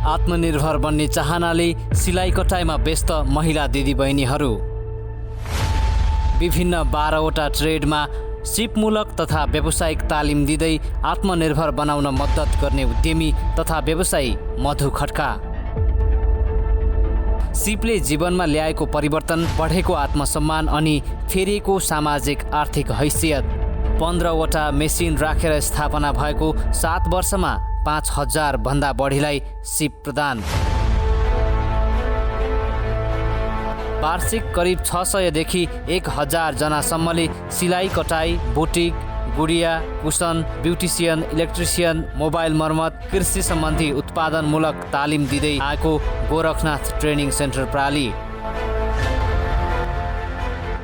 आत्मनिर्भर बन्ने चाहनाले सिलाइ कटाइमा व्यस्त महिला दिदीबहिनीहरू। विभिन्न 12वटा ट्रेडमा सिपमूलक तथा व्यावसायिक तालिम दिँदै आत्मनिर्भर बनाउन मद्दत गर्ने उद्यमी तथा व्यवसायी मधु खड्का। सिपले जीवनमा ल्याएको परिवर्तन, बढेको आत्मसम्मान अनि फेरिएको सामाजिक आर्थिक हैसियत। 15वटा मेसिन राखेर स्थापना भएको 7 वर्षमा 5,000 भन्दा बढीलाई सिप प्रदान। वार्षिक करिब 600 देखि 1000 जनासम्मले सिलाइ कटाई, बुटिक, गुडिया, कुसन, ब्युटिसियन, इलेक्ट्रिसियन, मोबाइल मर्मत, कृषि सम्बन्धी उत्पादनमूलक तालिम दिँदै आएको गोरखनाथ ट्रेनिङ सेन्टर प्राली।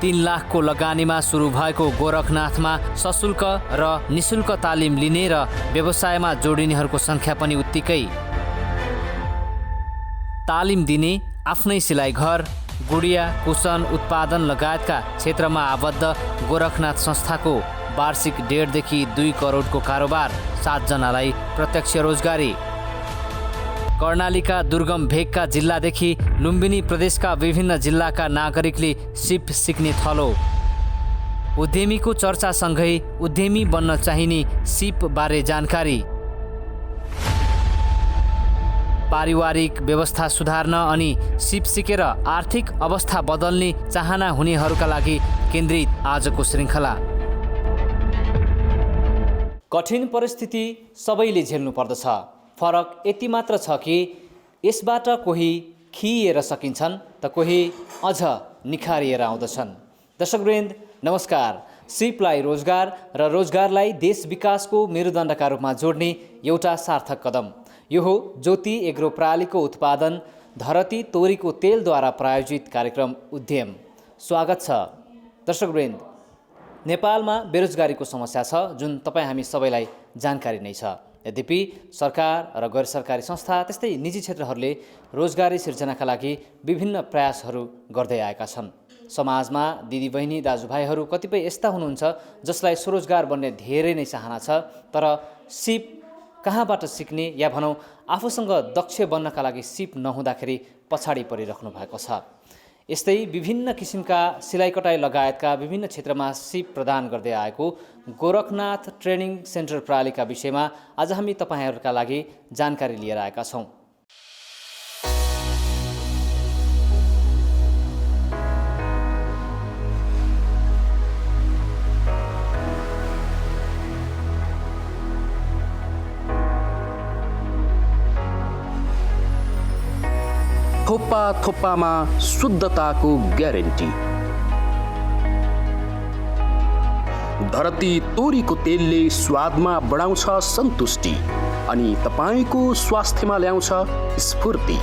3 लाखको लगानीमा सुरु भएको गोरखनाथमा सशुल्क र निशुल्क तालिम लिने र व्यवसायमा जोडिनेहरूको सङ्ख्या पनि उत्तिकै। तालिम दिने, आफ्नै सिलाइ घर, गुडिया, कुसन उत्पादन लगायतका क्षेत्रमा आबद्ध गोरखनाथ संस्थाको वार्षिक 1.5 देखि 2 करोडको कारोबार, 7 जनालाई प्रत्यक्ष रोजगारी। कर्णालीका दुर्गम भेगका जिल्लादेखि लुम्बिनी प्रदेशका विभिन्न जिल्लाका नागरिकले सिप सिक्ने थलो। उद्यमीको चर्चासँगै उद्यमी बन्न चाहिने सिप बारे जानकारी। पारिवारिक व्यवस्था सुधार्न अनि सिप सिकेर आर्थिक अवस्था बदल्ने चाहना हुनेहरूका लागि केन्द्रित आजको श्रृङ्खला। कठिन परिस्थिति सबैले झेल्नु पर्दछ। फरक यति मात्र छ कि यसबाट कोही खिएर सकिन्छन् त कोही अझ निखारिएर आउँदछन्। दर्शकवृन्द नमस्कार। सिपलाई रोजगार र रोजगारलाई देश विकासको मेरुदण्डका रूपमा जोड्ने एउटा सार्थक कदम। यो हो ज्योति एग्रो प्रालीको उत्पादन धरती तोरीको तेलद्वारा प्रायोजित कार्यक्रम उद्यम। स्वागत छ दर्शकवृन्द। नेपालमा बेरोजगारीको समस्या छ जुन तपाईँ हामी सबैलाई जानकारी नै छ। यद्यपि सरकार र गैर सरकारी संस्था त्यस्तै निजी क्षेत्रहरूले रोजगारी सिर्जनाका लागि विभिन्न प्रयासहरू गर्दै आएका छन्। समाजमा दिदीबहिनी दाजुभाइहरू कतिपय यस्ता हुनुहुन्छ जसलाई स्वरोजगार बन्ने धेरै नै चाहना छ, तर सिप कहाँबाट सिक्ने या भनौँ आफूसँग दक्ष बन्नका लागि सिप नहुँदाखेरि पछाडि परिराख्नु भएको छ। यस्तै विभिन्न किसिमका सिलाइ कटाई लगायतका विभिन्न क्षेत्रमा सिप प्रदान गर्दै आएको गोरखनाथ ट्रेनिङ सेन्टर प्रालीका विषयमा आज हामी तपाईँहरूका लागि जानकारी लिएर आएका छौँ। थोप्पा थोप्पामा शुद्धताको ग्यारेन्टी। धरती तोरीको तेलले स्वादमा बढाउँछ सन्तुष्टि अनि तपाईँको स्वास्थ्यमा ल्याउँछ स्फूर्ति।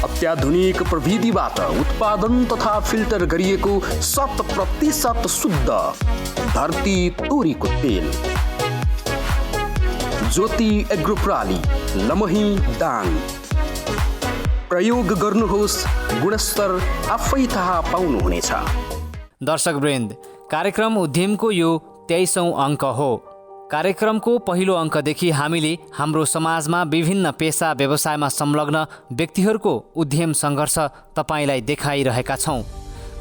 अत्याधुनिक प्रविधिबाट उत्पादन तथा फिल्टर गरिएको 100% शुद्ध धरती तोरीको तेल। ज्योति एग्रो प्राली, लमही दाङ। प्रयोग गर्नुहोस्, गुणस्तर आफै थाहा पाउनुहुनेछ। दर्शकवृन्द, कार्यक्रम उद्यमको यो 23औं अङ्क हो। कार्यक्रमको पहिलो अङ्कदेखि हामीले हाम्रो समाजमा विभिन्न पेसा व्यवसायमा संलग्न व्यक्तिहरूको उद्यम सङ्घर्ष तपाईँलाई देखाइरहेका छौँ।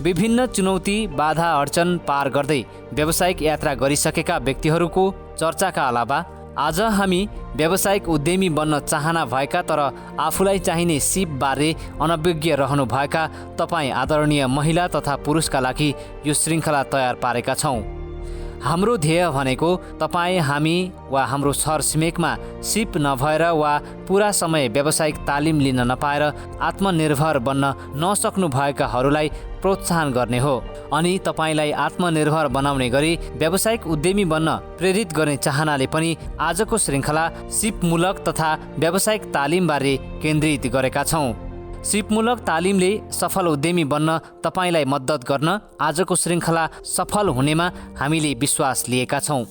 विभिन्न चुनौती बाधा अडचन पार गर्दै व्यावसायिक यात्रा गरिसकेका व्यक्तिहरूको चर्चाका अलावा आज हामी व्यावसायिक उद्यमी बन्न चाहना भएका तर आफूलाई चाहिने सिपबारे अनभिज्ञ रहनुभएका तपाईँ आदरणीय महिला तथा पुरुषका लागि यो श्रृङ्खला तयार पारेका छौँ। हाम्रो ध्येय भनेको तपाईँ, हामी वा हाम्रो छरछिमेकमा सिप नभएर वा पुरा समय व्यावसायिक तालिम लिन नपाएर आत्मनिर्भर बन्न नसक्नुभएकाहरूलाई प्रोत्साहन गर्ने हो अनि तपाईँलाई आत्मनिर्भर बनाउने गरी व्यावसायिक उद्यमी बन्न प्रेरित गर्ने चाहनाले पनि आजको श्रृङ्खला सिपमूलक तथा व्यावसायिक तालिमबारे केन्द्रित गरेका छौँ। सिपमूलक तालिमले सफल उद्यमी बन्न तपाईँलाई मद्दत गर्न आजको श्रृङ्खला सफल हुनेमा हामीले विश्वास लिएका छौँ।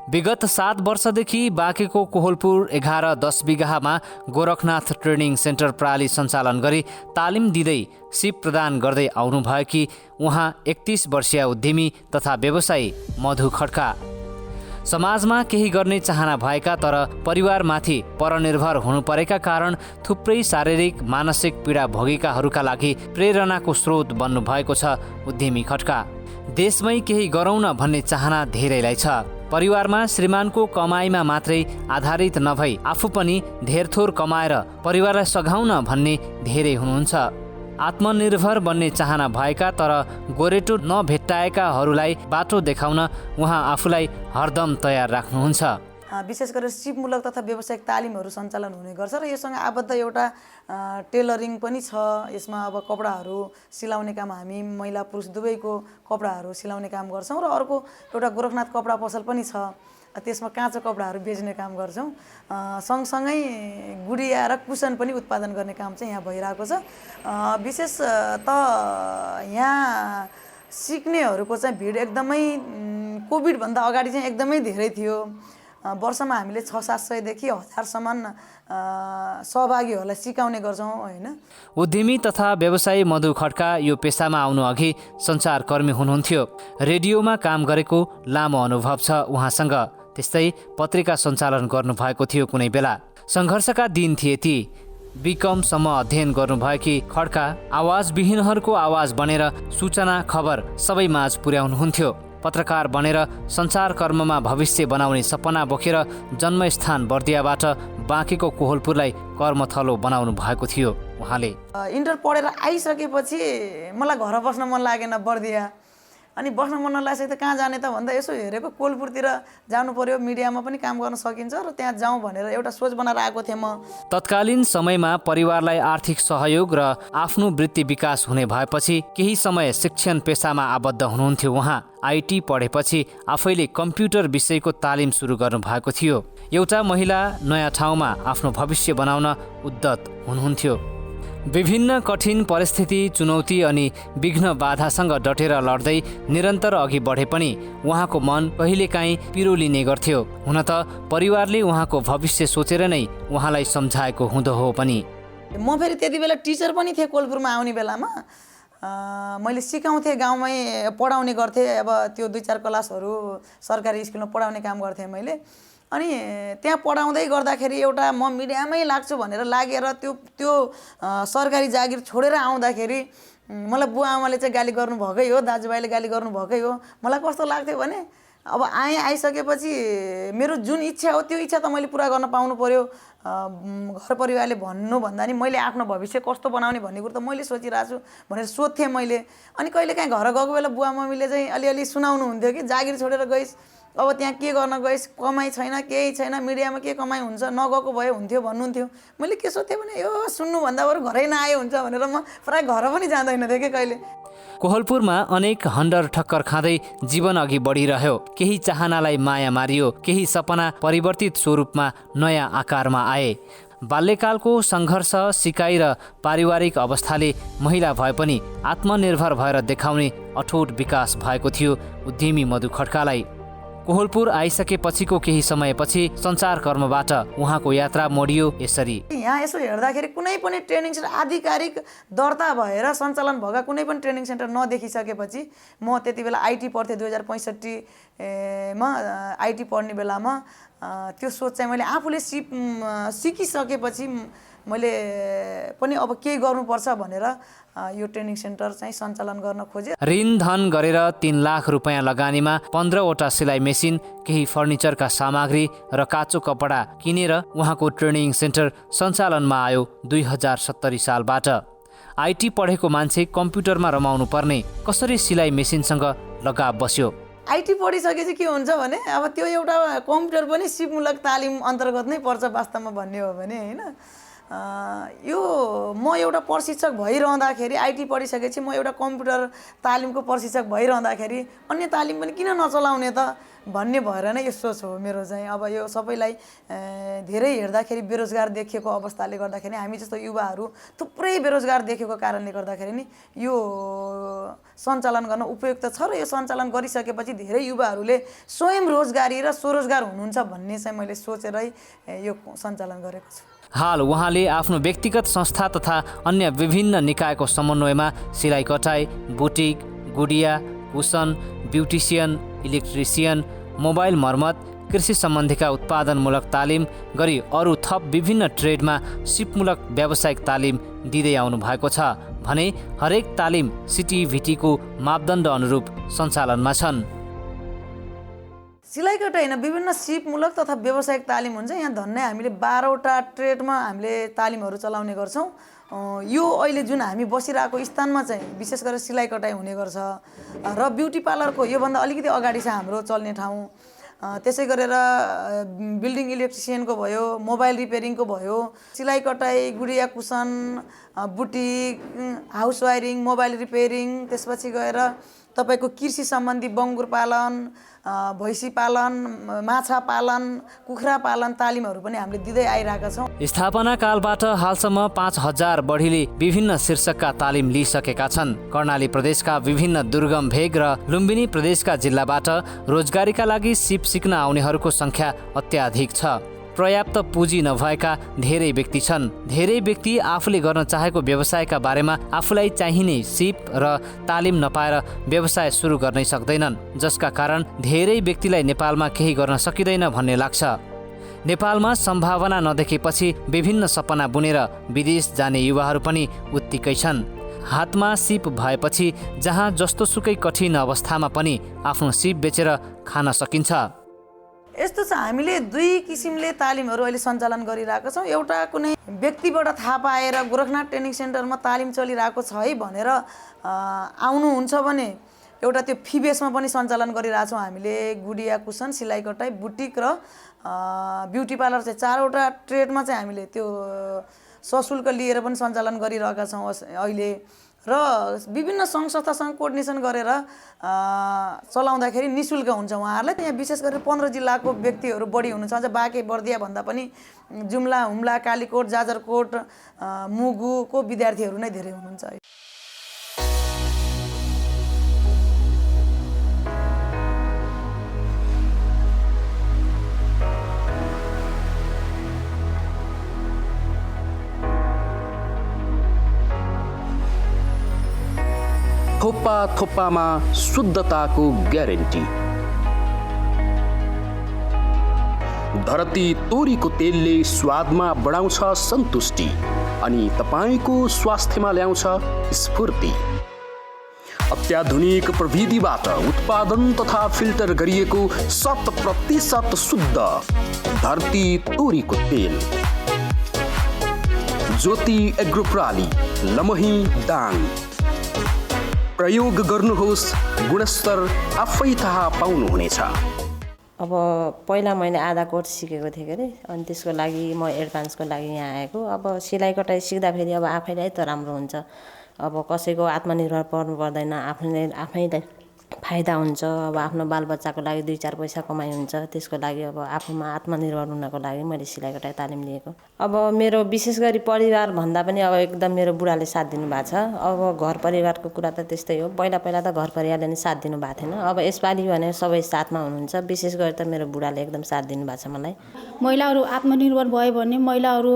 विगत 7 वर्षदेखि बाँकेको कोहलपुर 11-10 बिघामा गोरखनाथ ट्रेनिङ सेन्टर प्रणाली सञ्चालन गरी तालिम दिँदै सिप प्रदान गर्दै आउनुभएकी उहाँ 31 वर्षीय उद्यमी तथा व्यवसायी मधु खड्का। समाजमा केही गर्ने चाहना भएका तर परिवारमाथि परनिर्भर हुनु परेका कारण थुप्रै शारीरिक मानसिक पीडा भोगेकाहरूका लागि प्रेरणाको स्रोत बन्नु भएको छ उद्यमी खड्का। देशमै केही गरौँ न भन्ने चाहना धेरैलाई छ। परिवारमा श्रीमानको कमाइमा मात्रै आधारित नभई आफू पनि धेरथोर कमाएर परिवारलाई सघाउन भन्ने धेरै हुनुहुन्छ। आत्मनिर्भर बन्ने चाहना भएका तर गोरेटो नभेट्टाएकाहरूलाई बाटो देखाउन उहाँ आफूलाई हरदम तयार राख्नुहुन्छ। विशेष गरेर सिपमूलक तथा व्यावसायिक तालिमहरू सञ्चालन हुने गर्छ र योसँग आबद्ध एउटा टेलरिङ पनि छ। यसमा अब कपडाहरू सिलाउने काम हामी महिला पुरुष दुवैको कपडाहरू सिलाउने काम गर्छौँ र अर्को एउटा गोरखनाथ कपडा पसल पनि छ, त्यसमा काँचो कपडाहरू बेच्ने काम गर्छौँ। सँगसँगै गुडिया र कुसन पनि उत्पादन गर्ने काम चाहिँ यहाँ भइरहेको छ। विशेष त यहाँ सिक्नेहरूको चाहिँ भिड एकदमै कोभिडभन्दा अगाडि चाहिँ एकदमै धेरै थियो। वर्षमा हामीले 600-700देखि 1000सम्म सहभागीहरूलाई सिकाउने गर्छौँ होइन। उद्यमी तथा व्यवसायी मधु खड्का यो पेसामा आउनु अघि सञ्चारकर्मी हुनुहुन्थ्यो। रेडियोमा काम गरेको लामो अनुभव छ उहाँसँग। त्यस्तै पत्रिका सञ्चालन गर्नुभएको थियो कुनै बेला। सङ्घर्षका दिन थिए ती। बीकमसम्म अध्ययन गर्नुभएकी खड्का आवाजविहीनहरूको आवाज बनेर सूचना खबर सबैमाझ पुर्याउनुहुन्थ्यो। पत्रकार बनेर सञ्चारकर्ममा भविष्य बनाउने सपना बोकेर जन्मस्थान बर्दियाबाट बाँकेको कोहलपुरलाई कर्मथलो बनाउनु भएको थियो उहाँले। इन्टर पढेर आइसकेपछि मलाई घर बस्न मन लागेन बर्दिया। अनि बस्न मन नलागेपछि त कहाँ जाने त भन्दा यसो हेरेको कोहलपुरतिर जानु पर्यो, मिडियामा पनि काम गर्न सकिन्छ र त्यहाँ जाउँ भनेर एउटा सोच बनाएर आएको थिएँ म। तत्कालीन समयमा परिवारलाई आर्थिक सहयोग र आफ्नो वृत्ति विकास हुने भएपछि केही समय शिक्षण पेसामा आबद्ध हुनुहुन्थ्यो उहाँ। आइटी पढेपछि आफैले कम्प्युटर विषयको तालिम सुरु गर्नु भएको थियो। एउटा महिला नयाँ ठाउँमा आफ्नो भविष्य बनाउन उद्यत हुनुहुन्थ्यो। विभिन्न कठिन परिस्थिति, चुनौती अनि विघ्न बाधासँग डटेर लड्दै निरन्तर अघि बढे पनि उहाँको मन कहिलेकाहीँ पिरो लिने गर्थ्यो। हुन त परिवारले उहाँको भविष्य सोचेर नै उहाँलाई सम्झाएको हुँदो हो पनि। म फेरि त्यति बेला टिचर पनि थिएँ कोहलपुरमा आउने बेलामा। मैले सिकाउँथेँ, गाउँमै पढाउने गर्थेँ। अब त्यो 2-4 क्लासहरू सरकारी स्कुलमा पढाउने काम गर्थेँ मैले। अनि त्यहाँ पढाउँदै गर्दाखेरि एउटा म मिडियामै लाग्छु भनेर लागेर त्यो सरकारी जागिर छोडेर आउँदाखेरि मलाई बुवा आमाले चाहिँ गाली गर्नुभएकै हो, दाजुभाइले गाली गर्नुभएकै हो। मलाई कस्तो लाग्थ्यो भने अब आइसकेपछि मेरो जुन इच्छा हो त्यो इच्छा त मैले पुरा गर्न पाउनु पर्यो। घर परिवारले भन्नुभन्दा नि मैले आफ्नो भविष्य कस्तो बनाउने भन्ने कुरो त मैले सोचिरहेको छु भनेर सोध्थेँ मैले। अनि कहिलेकाहीँ घर गएको बेला बुवा मम्मीले चाहिँ अलिअलि सुनाउनु हुन्थ्यो कि जागिर छोडेर गइस्, अब त्यहाँ के गर्न गइस्, कमाइ छैन, केही छैन, मिडियामा के कमाइ हुन्छ, नगएको भए हुन्थ्यो भन्नुहुन्थ्यो। मैले के सोध्थेँ भने यो सुन्नुभन्दा बरु घरै नआए हुन्छ भनेर म प्रायः घर पनि जाँदैन थिएँ कि कहिले। कोहलपुरमा अनेक हन्डर ठक्कर खाँदै जीवन अघि बढिरह्यो। केही चाहनालाई माया मारियो, केही सपना परिवर्तित स्वरूपमा नयाँ आकारमा आए। बाल्यकालको सङ्घर्ष, सिकाइ र पारिवारिक अवस्थाले महिला भए पनि आत्मनिर्भर भएर देखाउने अठोट विकास भएको थियो उद्यमी मधु खड्कालाई। कोहलपुर आइसकेपछिको केही समयपछि सञ्चारकर्मबाट उहाँको यात्रा मोडियो यसरी। यहाँ यसो हेर्दाखेरि कुनै पनि ट्रेनिङ सेन्टर आधिकारिक दर्ता भएर सञ्चालन भएका कुनै पनि ट्रेनिङ सेन्टर नदेखिसकेपछि म त्यति बेला आइटी पढ्थेँ। 2065मा आइटी पढ्ने बेलामा त्यो सोच चाहिँ मैले आफूले सिकिसकेपछि मैले पनि अब केही गर्नुपर्छ भनेर यो ट्रेनिङ सेन्टर चाहिँ सञ्चालन गर्न खोजेँ। ऋण धन गरेर 3 लाख रुपियाँ लगानीमा 15वटा सिलाइ मेसिन, केही फर्निचरका सामग्री र काँचो कपडा किनेर उहाँको ट्रेनिङ सेन्टर सञ्चालनमा आयो 2070 सालबाट। आइटी पढेको मान्छे कम्प्युटरमा रमाउनु पर्ने, कसरी सिलाइ मेसिनसँग लगाव बस्यो। आइटी पढिसकेपछि के हुन्छ भने अब त्यो एउटा कम्प्युटर पनि सिपमूलक तालिम अन्तर्गत नै पर्छ वास्तवमा भन्ने हो भने होइन। यो म एउटा प्रशिक्षक भइरहँदाखेरि आइटी पढिसकेपछि म एउटा कम्प्युटर तालिमको प्रशिक्षक भइरहँदाखेरि अन्य तालिम पनि किन नचलाउने त भन्ने भएर नै यो सोच हो मेरो चाहिँ। अब यो सबैलाई धेरै हेर्दाखेरि बेरोजगार देखिएको अवस्थाले गर्दाखेरि हामी जस्तो युवाहरू थुप्रै बेरोजगार देखेको कारणले गर्दाखेरि नि यो सञ्चालन गर्न उपयुक्त छ र यो सञ्चालन गरिसकेपछि धेरै युवाहरूले स्वयं रोजगारी र स्वरोजगार हुनुहुन्छ भन्ने चाहिँ मैले सोचेरै यो सञ्चालन गरेको छु। हाल उहाँले आफ्नो व्यक्तिगत संस्था तथा अन्य विभिन्न निकायको समन्वयमा सिलाइ कटाइ, बुटिक, गुडिया, कुसन, ब्युटिसियन, इलेक्ट्रिसियन, मोबाइल मर्मत, कृषि सम्बन्धीका उत्पादनमूलक तालिम गरी अरू थप विभिन्न ट्रेडमा सिपमूलक व्यावसायिक तालिम दिँदै आउनु भएको छ भने हरेक तालिम सिटिभिटीको मापदण्ड अनुरूप सञ्चालनमा छन्। सिलाइ कटाइ होइन, विभिन्न सिपमूलक तथा व्यावसायिक तालिम हुन्छ। यहाँ धन्नै हामीले 12वटा ट्रेडमा हामीले तालिमहरू चलाउने गर्छौँ। यो अहिले जुन हामी बसिरहेको स्थानमा चाहिँ विशेष गरेर सिलाइ कटाइ हुने गर्छ र ब्युटी पार्लरको योभन्दा अलिकति अगाडि छ हाम्रो चल्ने ठाउँ। त्यसै गरेर बिल्डिङ इलेक्ट्रिसियनको भयो, मोबाइल रिपेयरिङको भयो, सिलाइ कटाइ, गुडिया cushion, boutique, house wiring, mobile repairing, त्यसपछि गएर तपाईँको कृषि सम्बन्धी बङ्गुर पालन, भैँसी पालन, माछा पालन, कुखुरा पालन तालिमहरू पनि हामीले दिँदै आइरहेका छौँ। स्थापना कालबाट हालसम्म 5000 बढीले विभिन्न शीर्षकका तालिम लिइसकेका छन्। कर्णाली प्रदेशका विभिन्न दुर्गम भेग र लुम्बिनी प्रदेशका जिल्लाबाट रोजगारीका लागि सिप सिक्न आउनेहरूको संख्या अत्याधिक छ। पर्याप्त पुँजी नभएका धेरै व्यक्ति छन्। धेरै व्यक्ति आफूले गर्न चाहेको व्यवसायका बारेमा आफूलाई चाहिने सिप र तालिम नपाएर व्यवसाय सुरु गर्नै सक्दैनन्, जसका कारण धेरै व्यक्तिलाई नेपालमा केही गर्न सकिँदैन भन्ने लाग्छ। नेपालमा सम्भावना नदेखेपछि विभिन्न सपना बुनेर विदेश जाने युवाहरू पनि उत्तिकै छन्। हातमा सिप भएपछि जहाँ जस्तोसुकै कठिन अवस्थामा पनि आफ्नो सिप बेचेर खान सकिन्छ। यस्तो छ, हामीले दुई किसिमले तालिमहरू अहिले सञ्चालन गरिरहेका छौँ। एउटा कुनै व्यक्तिबाट थाहा पाएर गोरखनाथ ट्रेनिङ सेन्टरमा तालिम चलिरहेको छ है भनेर आउनुहुन्छ भने एउटा त्यो फी बेसमा पनि सञ्चालन गरिरहेछौँ हामीले। गुडिया कुसन, सिलाइ कटाइ, बुटिक र ब्युटी पार्लर चाहिँ 4वटा ट्रेडमा चाहिँ हामीले त्यो सशुल्क लिएर पनि सञ्चालन गरिरहेका छौँ अहिले। र विभिन्न सङ्घ संस्थासँग कोर्डिनेसन गरेर चलाउँदाखेरि निःशुल्क हुन्छ उहाँहरूलाई। त्यहाँ विशेष गरेर 15 जिल्लाको व्यक्तिहरू बढी हुनुहुन्छ। अझ बाँके बर्दिया भन्दा पनि जुम्ला, हुम्ला, कालीकोट, जाजरकोट, मुगुको विद्यार्थीहरू नै धेरै हुनुहुन्छ। थोप्पा थोप्पामा शुद्धताको ग्यारेन्टी। धरती तोरीको तेलले स्वादमा बढाउँछ सन्तुष्टि अनि तपाईँको स्वास्थ्यमा ल्याउँछ स्फूर्ति। अत्याधुनिक प्रविधिबाट उत्पादन तथा फिल्टर गरिएको 100% शुद्ध धरती तोरीको तेल। ज्योति एग्रो प्राली, लमही, दाङ। प्रयोग गर्नुहोस्, गुणस्तर आफै थाहा पाउनुहुनेछ। अब पहिला मैले आधा कोर्स सिकेको थिएँ अरे, अनि त्यसको लागि म एडभान्सको लागि यहाँ आएको। अब सिलाइ कटाइ सिक्दाखेरि अब आफैलाई त राम्रो हुन्छ। अब कसैको आत्मनिर्भर पर्नु पर्दैन, आफैलाई फाइदा हुन्छ। अब आफ्नो बालबच्चाको लागि 2-4 पैसा कमाइ हुन्छ। त्यसको लागि अब आफूमा आत्मनिर्भर हुनको लागि मैले सिलाइ कटाइ तालिम लिएको। अब मेरो विशेष गरी परिवार भन्दा पनि अब एकदम मेरो बुढाले साथ दिनुभएको छ। अब घर परिवारको कुरा त त्यस्तै हो। पहिला त घर परिवारले नि साथ दिनुभएको थिएन। अब यसपालि भने सबै साथमा हुनुहुन्छ। विशेष गरी त मेरो बुढाले एकदम साथ दिनुभएको छ मलाई। महिलाहरू आत्मनिर्भर भयो भने महिलाहरू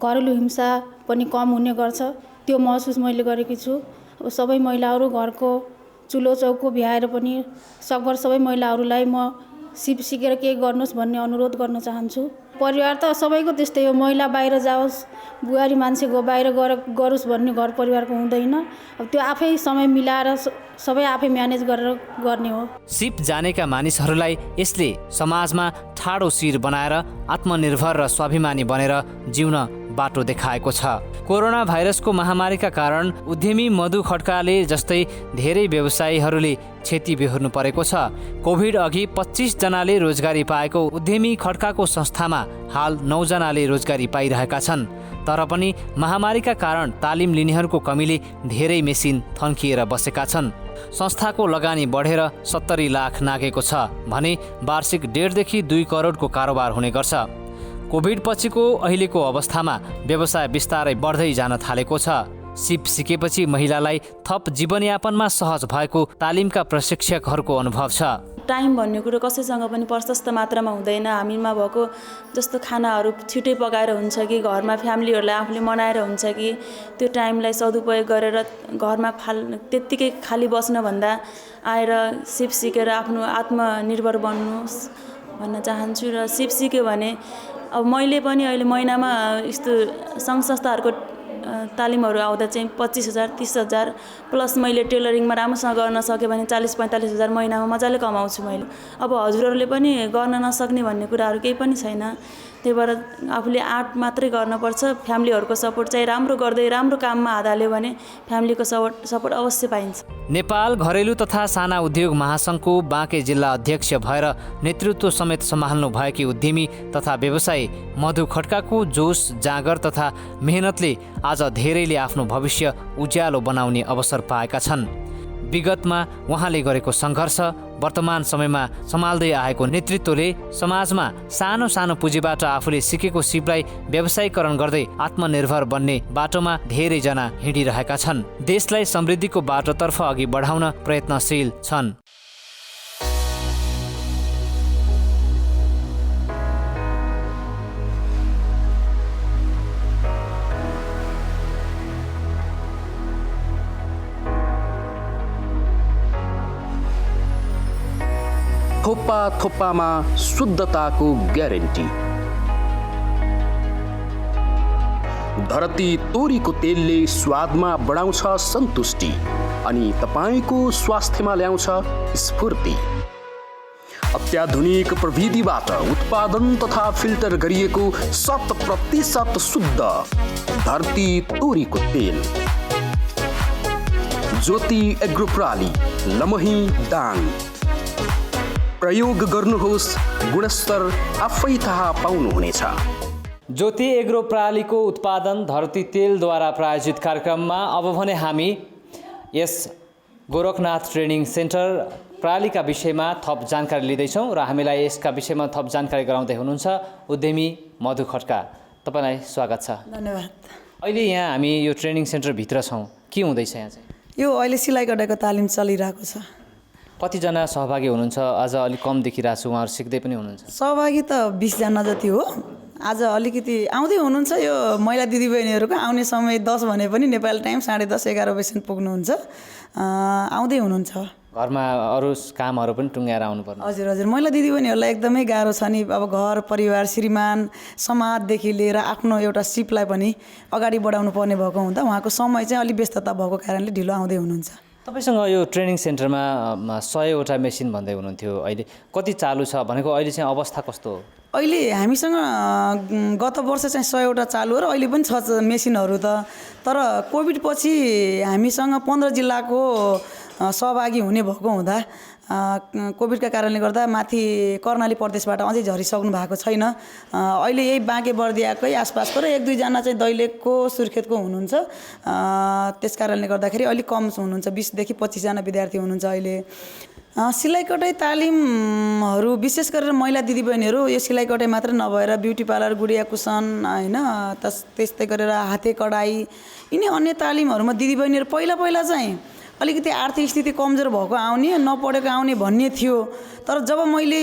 घरेलु हिंसा पनि कम हुने गर्छ। त्यो महसुस मैले गरेकी छु। अब सबै महिलाहरू घरको चुलो चौको भ्याएर पनि सकभर सबै महिलाहरूलाई म सिप सिकेर केही गर्नुहोस् भन्ने अनुरोध गर्न चाहन्छु। परिवार त सबैको त्यस्तै हो। महिला बाहिर जाओस्, बुहारी मान्छे बाहिर गरोस् भन्ने घर परिवारको हुँदैन। अब त्यो आफै समय मिलाएर सबै आफै म्यानेज गरेर गर्ने हो। सिप जानेका मानिसहरूलाई यसले समाजमा ठाडो शिर बनाएर आत्मनिर्भर र स्वाभिमानी बनेर जिउन बाटो देखाएको छ। कोरोना भाइरसको महामारीका कारण उद्यमी मधु खड्काले जस्तै धेरै व्यवसायीहरूले क्षति बेहोर्नु परेको छ। कोभिड अघि 25 जनाले रोजगारी पाएको उद्यमी खड्काको संस्थामा हाल 9 जनाले रोजगारी पाइरहेका छन्। तर पनि महामारीका कारण तालिम लिनेहरूको कमीले धेरै मेसिन थन्किएर बसेका छन्। संस्थाको लगानी बढेर 70 लाख नागेको छ भने वार्षिक 1.5 देखि 2 करोडको कारोबार हुने गर्छ। कोभिड पछिको अहिलेको अवस्थामा व्यवसाय बिस्तारै बढ्दै जान थालेको छ। सिप सिकेपछि महिलालाई थप जीवनयापनमा सहज भएको तालिमका प्रशिक्षकहरूको अनुभव छ। टाइम भन्ने कुरो कसैसँग पनि प्रशस्त मात्रामा हुँदैन। हामीमा भएको जस्तो खानाहरू छिटै पकाएर हुन्छ कि घरमा फ्यामिलीहरूलाई आफूले मनाएर हुन्छ कि त्यो टाइमलाई सदुपयोग गरेर घरमा त्यत्तिकै खाली बस्नभन्दा आएर सिप सिकेर आफ्नो आत्मनिर्भर बन्नुहोस् भन्न चाहन्छु। र सिप सिक्यो भने अब मैले पनि अहिले महिनामा यस्तो सङ्घ संस्थाहरूको तालिमहरू आउँदा चाहिँ 25,000 30,000 प्लस मैले टेलरिङमा राम्रोसँग गर्न सक्यो भने 40-45 हजार महिनामा मजाले कमाउँछु मैले। अब हजुरहरूले पनि गर्न नसक्ने भन्ने कुराहरू केही पनि छैन। त्यही भएर आफूले आर्ट मात्रै गर्नुपर्छ। फ्यामिलीहरूको सपोर्ट चाहिँ राम्रो गर्दै राम्रो काममा हात हाल्यो भने फ्यामिलीको सपोर्ट अवश्य पाइन्छ। नेपाल घरेलु तथा साना उद्योग महासङ्घको बाँके जिल्ला अध्यक्ष भएर नेतृत्व समेत सम्हाल्नु भएकी उद्यमी तथा व्यवसायी मधु खड्काको जोस जाँगर तथा मेहनतले आज धेरैले आफ्नो भविष्य उज्यालो बनाउने अवसर पाएका छन्। विगतमा उहाँले गरेको सङ्घर्ष, वर्तमान समयमा सम्हाल्दै आएको नेतृत्वले समाजमा सानो सानो पुँजीबाट आफूले सिकेको सिपलाई व्यवसायीकरण गर्दै आत्मनिर्भर बन्ने बाटोमा धेरैजना हिँडिरहेका छन्। देशलाई समृद्धिको बाटोतर्फ अघि बढाउन प्रयत्नशील छन्। थोप्पा थोप्पामा शुद्धताको ग्यारेन्टी। धरती तोरीको तेलले स्वादमा बढाउँछ सन्तुष्टि अनि तपाईँको स्वास्थ्यमा ल्याउँछ स्फूर्ति। अत्याधुनिक प्रविधिबाट उत्पादन तथा फिल्टर गरिएको 100% शुद्ध धरती तोरीको तेल। ज्योति एग्रो प्राली, लमही दाङ। प्रयोग गर्नुहोस्, गुणस्तर आफै थाहा पाउनुहुनेछ। ज्योति एग्रो प्रालीको उत्पादन धरती तेलद्वारा प्रायोजित कार्यक्रममा अब भने हामी यस गोरखनाथ ट्रेनिङ सेन्टर प्रालीका विषयमा थप जानकारी लिँदैछौँ र हामीलाई यसका विषयमा थप जानकारी गराउँदै हुनुहुन्छ उद्यमी मधु खड्का। तपाईँलाई स्वागत छ। धन्यवाद। अहिले यहाँ हामी यो ट्रेनिङ सेन्टरभित्र छौँ, के हुँदैछ यहाँ चाहिँ? यो अहिले सिलाइ कटाइको तालिम चलिरहेको छ। कतिजना सहभागी हुनुहुन्छ? आज अलिक कम देखिरहेको छु, उहाँहरू सिक्दै पनि हुनुहुन्छ। सहभागी त 20 जना जति हो। आज अलिकति आउँदै हुनुहुन्छ। यो महिला दिदीबहिनीहरूको आउने समय 10 भने पनि नेपाल टाइम 10:30 11 बजीसम्म पुग्नुहुन्छ। आउँदै हुनुहुन्छ। घरमा अरू कामहरू पनि टुङ्ग्याएर आउनुपर्ने। हजुर हजुर, महिला दिदीबहिनीहरूलाई एकदमै गाह्रो छ नि। अब घर परिवार श्रीमान समाजदेखि लिएर आफ्नो एउटा सिपलाई पनि अगाडि बढाउनु पर्ने भएको हुँदा उहाँको समय चाहिँ अलिक व्यस्तता भएको कारणले ढिलो आउँदै हुनुहुन्छ। तपाईँसँग यो ट्रेनिङ सेन्टरमा 100वटा मेसिन भन्दै हुनुहुन्थ्यो, अहिले कति चालु छ भनेको? अहिले चाहिँ अवस्था कस्तो हो? अहिले हामीसँग गत वर्ष चाहिँ 100वटा चालु हो र अहिले पनि छ मेसिनहरू त। तर कोभिड पछि हामीसँग 15 जिल्लाको सहभागी हुने भएको हुँदा कोभिडका कारणले गर्दा माथि कर्णाली प्रदेशबाट अझै झरिसक्नु भएको छैन। अहिले यही बाँके बर्दियाकै आसपासको र 1-2 जना चाहिँ दैलेखको सुर्खेतको हुनुहुन्छ। त्यस कारणले गर्दाखेरि अलिक कम हुनुहुन्छ। 20 देखि 25 जना विद्यार्थी हुनुहुन्छ अहिले। सिलाइ कटाइ तालिमहरू विशेष गरेर महिला दिदीबहिनीहरू यो सिलाइ कटाइ मात्र नभएर ब्युटी पार्लर, गुडिया कुसन हैन, त्यस्तै गरेर हाते कडाई यिनी अन्य तालिमहरूमा दिदीबहिनीहरू पहिला चाहिँ अलिकति आर्थिक स्थिति कमजोर भएको आउने, नपढेको आउने भन्ने थियो। तर जब मैले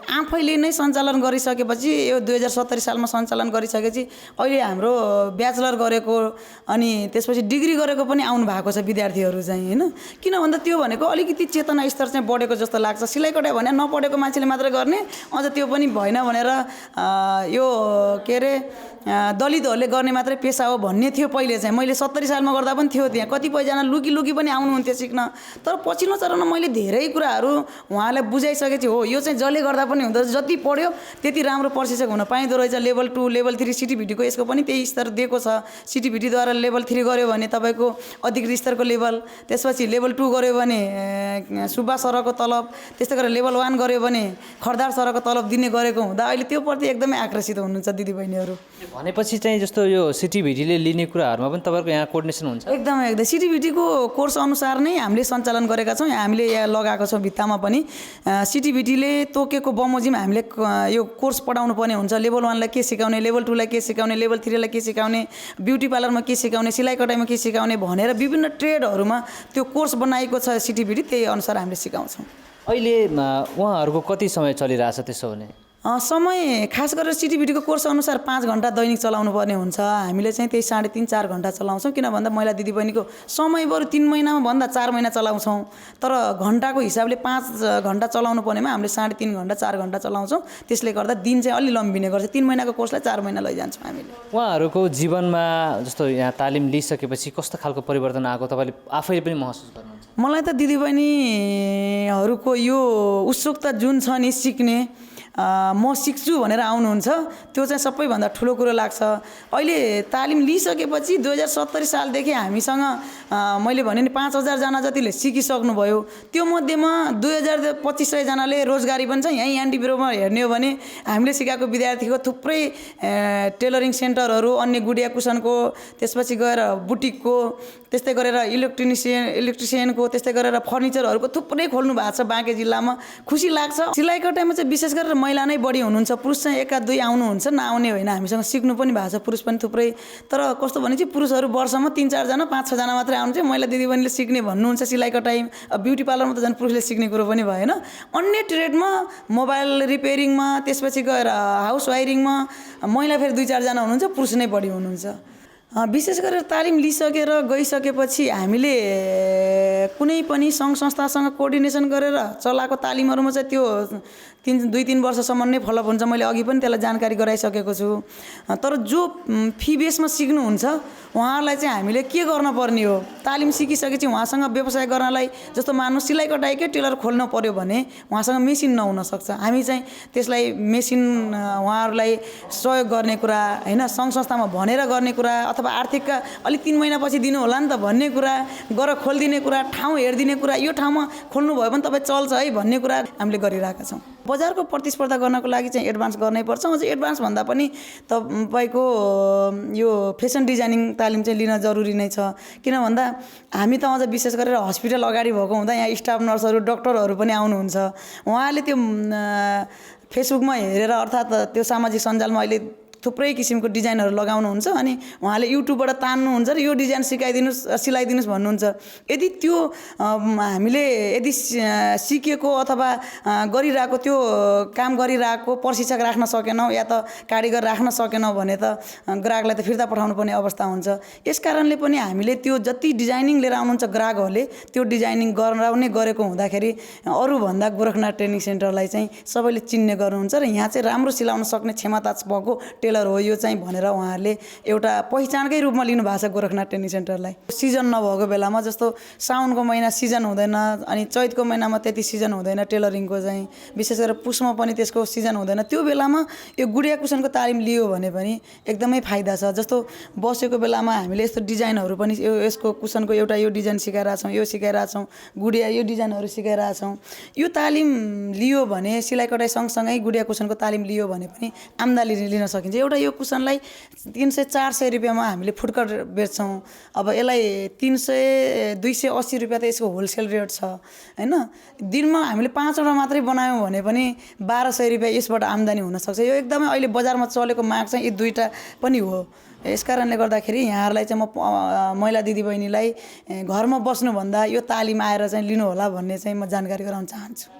आफैले नै सञ्चालन गरिसकेपछि, यो 2070 सालमा सञ्चालन गरिसकेपछि अहिले हाम्रो ब्याचलर गरेको अनि त्यसपछि डिग्री गरेको पनि आउनु भएको छ विद्यार्थीहरू चाहिँ हैन। किन भन्दा त्यो भनेको अलिकति चेतना स्तर चाहिँ बढेको जस्तो लाग्छ। सिलाइ कटाइ भने नपढेको मान्छेले मात्र गर्ने, अझ त्यो पनि भएन भनेर यो के अरे दलितहरूले गर्ने मात्रै पेसा हो भन्ने थियो पहिले चाहिँ। मैले 70 सालमा गर्दा पनि थियो, त्यहाँ कतिपयजना लुकी पनि आउनुहुन्थ्यो सिक्न। तर पछिल्लो चरणमा मैले धेरै कुराहरू उहाँलाई बुझाइसकेपछि हो यो चाहिँ जसले गर्दा पनि हुँदो रहेछ, जति पढ्यो त्यति राम्रो प्रशिक्षक हुन पाइँदो रहेछ। लेभल 2 लेभल 3 सिटिभिटीको यसको पनि त्यही स्तर दिएको छ। सिटिभिटीद्वारा लेभल 3 गऱ्यो भने तपाईँको अधिकृत स्तरको लेभल, त्यसपछि लेभल 2 गऱ्यो भने सुब्बा सरको तलब त्यस्तै गरेर लेभल 1 गर्यो भने खर्दार सरको तलब दिने गरेको हुँदा अहिले त्यो प्रति एकदमै आकर्षित हुनुहुन्छ दिदीबहिनीहरू। भनेपछि चाहिँ जस्तो यो सिटिभिटीले लिने कुराहरूमा पनि तपाईँहरूको यहाँ कोर्डिनेसन हुन्छ? एकदमै सिटिभिटीको कोर्स अनुसार नै हामीले सञ्चालन गरेका छौँ। हामीले यहाँ लगाएको छौँ भित्तामा पनि सिटिभिटीले तोकेको बमोजिम हामीले यो कोर्स पढाउनु पर्ने हुन्छ। लेभल 1 लाई के सिकाउने, लेभल 2 लाई के सिकाउने, लेभल 3 लाई के सिकाउने, ब्युटी पार्लरमा के सिकाउने, सिलाइ कटाइमा के सिकाउने भनेर विभिन्न ट्रेडहरूमा त्यो कोर्स बनाएको छ सिटिभिटी, त्यही अनुसार हामीले सिकाउँछौँ। अहिले उहाँहरूको कति समय चलिरहेछ त्यसो भने? समय खास गरेर सिटिभिटीको कोर्स अनुसार 5 घन्टा दैनिक चलाउनु पर्ने हुन्छ। हामीले चाहिँ त्यही 3.5-4 घन्टा चलाउँछौँ। किन भन्दा महिला दिदीबहिनीको समय बरु 3 महिनामा भन्दा 4 महिना चलाउँछौँ, तर घन्टाको हिसाबले 5 घन्टा चलाउनु पर्नेमा हामीले 3.5 घन्टा 4 घन्टा चलाउँछौँ। त्यसले गर्दा दिन चाहिँ अलि लम्बिने गर्छ। 3 महिनाको कोर्सलाई 4 महिना लैजान्छौँ हामीले। उहाँहरूको जीवनमा जस्तो यहाँ तालिम लिइसकेपछि कस्तो खालको परिवर्तन आएको तपाईँले आफैले पनि महसुस गर्नुहुन्छ? मलाई त दिदीबहिनीहरूको यो उत्सुकता जुन छ नि सिक्ने, म सिक्छु भनेर आउनुहुन्छ, त्यो चाहिँ सबैभन्दा ठुलो कुरो लाग्छ। अहिले तालिम लिइसकेपछि 2070 सालदेखि हामीसँग मैले भने नि 5000 जना जतिले सिकिसक्नुभयो। त्यो मध्येमा 2250 जनाले रोजगारी पनि छ। यहीँ एनडी ब्युरोमा हेर्ने हो भने हामीले सिकाएको विद्यार्थीको थुप्रै टेलरिङ सेन्टरहरू, अन्य गुडिया कुसनको, त्यसपछि गएर बुटिकको, त्यस्तै गरेर इलेक्ट्रिसियनको, त्यस्तै गरेर फर्निचरहरूको थुप्रै खोल्नु भएको छ बाँके जिल्लामा। खुसी लाग्छ। सिलाइ कटाइमा चाहिँ विशेष गरेर महिला नै बढी हुनुहुन्छ, पुरुष चाहिँ 1-2 आउनुहुन्छ, नआउने होइन। हामीसँग सिक्नु पनि भएको छ पुरुष पनि थुप्रै। तर कस्तो भने चाहिँ पुरुषहरू वर्षमा 3-4 जना 5-6 जना मात्रै आउनुहुन्छ। महिला दिदीबहिनीले सिक्ने भन्नुहुन्छ सिलाइ कटाइ। ब्युटी पार्लरमा त झन् पुरुषले सिक्ने कुरो पनि भएन। अन्य ट्रेडमा मोबाइल रिपेयरिङमा, त्यसपछि गएर हाउस वायरिङमा महिला फेरि 2-4 जना हुनुहुन्छ, पुरुष नै बढी हुनुहुन्छ। विशेष गरेर तालिम लिइसकेर गइसकेपछि हामीले कुनै पनि सङ्घ संस्थासँग कोअर्डिनेसन गरेर चलाएको तालिमहरूमा चाहिँ त्यो 2-3 वर्षसम्म नै फलोअप हुन्छ। मैले अघि पनि त्यसलाई जानकारी गराइसकेको छु। तर जो फी बेसमा सिक्नुहुन्छ उहाँहरूलाई चाहिँ हामीले के गर्न पर्ने हो, तालिम सिकिसकेपछि उहाँसँग व्यवसाय गर्नलाई, जस्तो मान्नु सिलाइ कटाइकै टेलर खोल्न पर्यो भने उहाँसँग मेसिन नहुन सक्छ। हामी चाहिँ त्यसलाई मेसिन उहाँहरूलाई सहयोग गर्ने कुरा होइन, सङ्घ संस्थामा भनेर गर्ने कुरा, अथवा आर्थिकका अलि 3 महिनापछि दिनु होला नि त भन्ने कुरा, गर खोलिदिने कुरा, ठाउँ हेरिदिने कुरा, यो ठाउँमा खोल्नु भयो भने तपाईँ चल्छ है भन्ने कुरा हामीले गरिरहेका छौँ। बजारको प्रतिस्पर्धा गर्नको लागि चाहिँ एडभान्स गर्नै पर्छ। अझ एडभान्स भन्दा पनि तपाईँको यो फेसन डिजाइनिङ तालिम चाहिँ लिन जरुरी नै छ। किन भन्दा हामी त अझ विशेष गरेर हस्पिटल अगाडि भएको हुँदा यहाँ स्टाफ नर्सहरू, डक्टरहरू पनि आउनुहुन्छ। उहाँले त्यो फेसबुकमा हेरेर अर्थात् त्यो सामाजिक सञ्जालमा अहिले थुप्रै किसिमको डिजाइनहरू लगाउनुहुन्छ, अनि उहाँले युट्युबबाट तान्नुहुन्छ र यो डिजाइन सिलाइदिनुहोस् भन्नुहुन्छ। यदि त्यो हामीले यदि सिकेको अथवा गरिरहेको त्यो काम गरिरहेको प्रशिक्षक राख्न सकेनौँ या त कारिगर राख्न सकेनौँ भने त ग्राहकलाई त फिर्ता पठाउनु पर्ने अवस्था हुन्छ। यस कारणले पनि हामीले त्यो जति डिजाइनिङ लिएर आउनुहुन्छ ग्राहकहरूले त्यो डिजाइनिङ गराउने गरेको हुँदाखेरि अरूभन्दा गोरखनाथ ट्रेनिङ सेन्टरलाई चाहिँ सबैले चिन्ने गर्नुहुन्छ र यहाँ चाहिँ राम्रो सिलाउन सक्ने क्षमता भएको टेलर हो यो चाहिँ भनेर उहाँहरूले एउटा पहिचानकै रूपमा लिनु भएको छ गोरखनाथ ट्रेनिङ सेन्टरलाई। सिजन नभएको बेलामा जस्तो साउनको महिना सिजन हुँदैन, अनि चैतको महिनामा त्यति सिजन हुँदैन टेलरिङको चाहिँ, विशेष गरेर पुसमा पनि त्यसको सिजन हुँदैन। त्यो बेलामा यो गुडिया कुसनको तालिम लियो भने पनि एकदमै फाइदा छ। जस्तो बसेको बेलामा हामीले यस्तो डिजाइनहरू पनि यसको कुसनको एउटा यो डिजाइन सिकाइरहेछौँ, यो सिकाइरहेछौँ, गुडिया यो डिजाइनहरू सिकाइरहेछौँ। यो तालिम लियो भने सिलाइ कटाइ सँगसँगै गुडिया कुसनको तालिम लियो भने पनि आम्दानी लिन सकिन्छ। एउटा यो कुसनलाई 300-400 रुपियाँमा हामीले फुटकर बेच्छौँ। अब यसलाई 300-280 रुपियाँ त यसको होलसेल रेट छ होइन। दिनमा हामीले 5वटा मात्रै बनायौँ भने पनि 1200 रुपियाँ यसबाट आम्दानी हुनसक्छ। यो एकदमै अहिले बजारमा चलेको माग चाहिँ यी दुईवटा पनि हो। यस कारणले गर्दाखेरि यहाँहरूलाई चाहिँ म महिला दिदीबहिनीलाई घरमा बस्नुभन्दा यो तालिम आएर चाहिँ लिनु होला भन्ने चाहिँ म जानकारी गराउन चाहन्छु।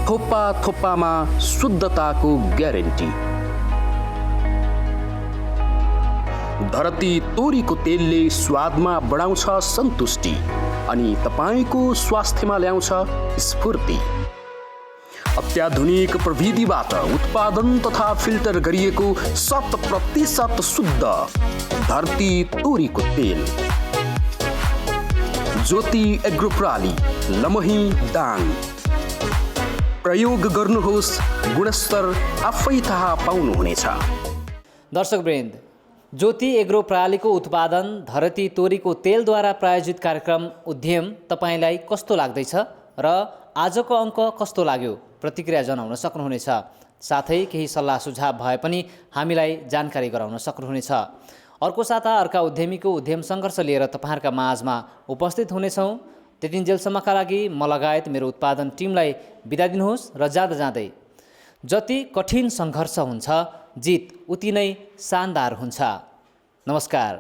थोप्पा थोप्पामा शुद्धताको ग्यारेन्टी। धरती तोरीको तेलले स्वादमा बढाउँछ सन्तुष्टि अनि तपाईँको स्वास्थ्यमा ल्याउँछ स्फूर्ति। अत्याधुनिक प्रविधिबाट उत्पादन तथा फिल्टर गरिएको 100% शुद्ध धरती तोरीको तेल। ज्योति एग्रो प्रणाली, लमही दाङ। प्रयोग गर्नुहोस्, गुणस्तर आफै थाहा पाउनुहुनेछ। दर्शकवृन्द, ज्योति एग्रो प्रणालीको उत्पादन धरती तोरीको तेलद्वारा प्रायोजित कार्यक्रम उद्यम तपाईँलाई कस्तो लाग्दैछ र आजको अङ्क कस्तो लाग्यो? प्रतिक्रिया जनाउन सक्नुहुनेछ। साथै केही सल्लाह सुझाव भए पनि हामीलाई जानकारी गराउन सक्नुहुनेछ। अर्को साता अर्का उद्यमीको उद्यम सङ्घर्ष लिएर तपाईँहरूका माझमा उपस्थित हुनेछौँ। त्यतिन्जेलसम्मका लागि म लगायत मेरो उत्पादन टिमलाई बिदा दिनुहोस् र जाँदा जाँदै जति कठिन सङ्घर्ष हुन्छ, जित उति नै शानदार हुन्छ। नमस्कार।